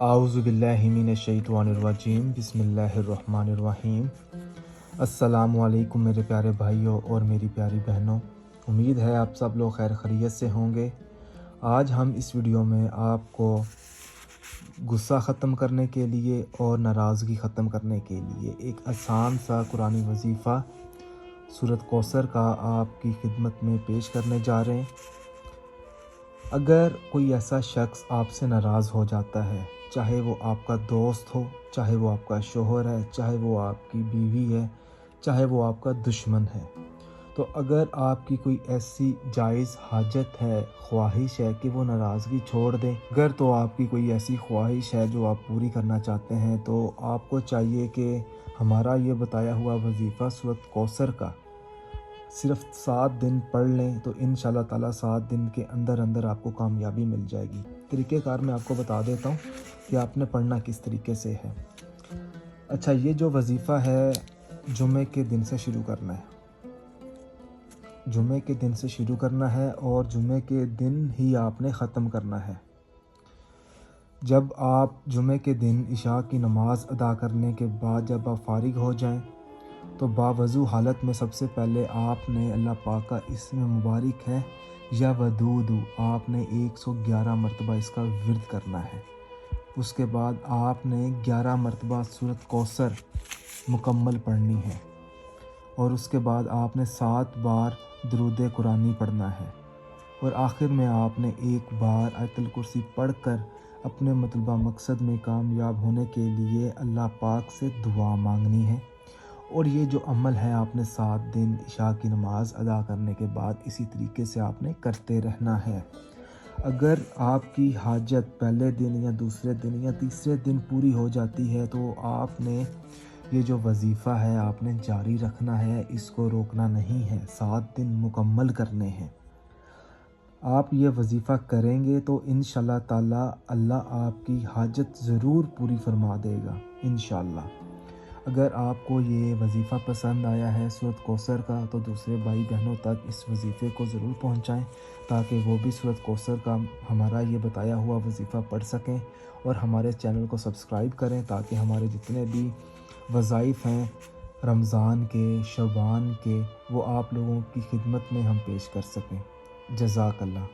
اعوذ باللہ من الشیطان الرجیم، بسم اللہ الرحمن الرحیم۔ السلام علیکم میرے پیارے بھائیوں اور میری پیاری بہنوں، امید ہے آپ سب لوگ خیر خیریت سے ہوں گے۔ آج ہم اس ویڈیو میں آپ کو غصہ ختم کرنے کے لیے اور ناراضگی ختم کرنے کے لیے ایک آسان سا قرآنی وظیفہ سورۃ کوثر کا آپ کی خدمت میں پیش کرنے جا رہے ہیں۔ اگر کوئی ایسا شخص آپ سے ناراض ہو جاتا ہے، چاہے وہ آپ کا دوست ہو، چاہے وہ آپ کا شوہر ہے، چاہے وہ آپ کی بیوی ہے، چاہے وہ آپ کا دشمن ہے، تو اگر آپ کی کوئی ایسی جائز حاجت ہے، خواہش ہے کہ وہ ناراضگی چھوڑ دیں، اگر تو آپ کی کوئی ایسی خواہش ہے جو آپ پوری کرنا چاہتے ہیں، تو آپ کو چاہیے کہ ہمارا یہ بتایا ہوا وظیفہ سورۃ کوثر کا صرف 7 دن پڑھ لیں تو انشاءاللہ تعالیٰ 7 دن کے اندر اندر آپ کو کامیابی مل جائے گی۔ طریقہ کار میں آپ کو بتا دیتا ہوں کہ آپ نے پڑھنا کس طریقے سے ہے۔ اچھا، یہ جو وظیفہ ہے جمعے کے دن سے شروع کرنا ہے، جمعے کے دن سے شروع کرنا ہے اور جمعے کے دن ہی آپ نے ختم کرنا ہے۔ جب آپ جمعے کے دن عشاء کی نماز ادا کرنے کے بعد جب آپ فارغ ہو جائیں تو باوضو حالت میں سب سے پہلے آپ نے اللہ پاک کا اسم مبارک ہے یا ودود، آپ نے 111 مرتبہ اس کا ورد کرنا ہے۔ اس کے بعد آپ نے 11 مرتبہ سورۃ کوثر مکمل پڑھنی ہے اور اس کے بعد آپ نے 7 بار درود قرآنی پڑھنا ہے اور آخر میں آپ نے 1 بار آیت الکرسی پڑھ کر اپنے مطلوبہ مقصد میں کامیاب ہونے کے لیے اللہ پاک سے دعا مانگنی ہے۔ اور یہ جو عمل ہے آپ نے 7 دن عشاء کی نماز ادا کرنے کے بعد اسی طریقے سے آپ نے کرتے رہنا ہے۔ اگر آپ کی حاجت پہلے دن یا دوسرے دن یا تیسرے دن پوری ہو جاتی ہے تو آپ نے یہ جو وظیفہ ہے آپ نے جاری رکھنا ہے، اس کو روکنا نہیں ہے، 7 دن مکمل کرنے ہیں۔ آپ یہ وظیفہ کریں گے تو انشاءاللہ تعالیٰ اللہ آپ کی حاجت ضرور پوری فرما دے گا انشاءاللہ۔ اگر آپ کو یہ وظیفہ پسند آیا ہے سورۃ کوثر کا تو دوسرے بھائی بہنوں تک اس وظیفے کو ضرور پہنچائیں تاکہ وہ بھی سورۃ کوثر کا ہمارا یہ بتایا ہوا وظیفہ پڑھ سکیں، اور ہمارے چینل کو سبسکرائب کریں تاکہ ہمارے جتنے بھی وظائف ہیں رمضان کے، شعبان کے، وہ آپ لوگوں کی خدمت میں ہم پیش کر سکیں۔ جزاک اللہ۔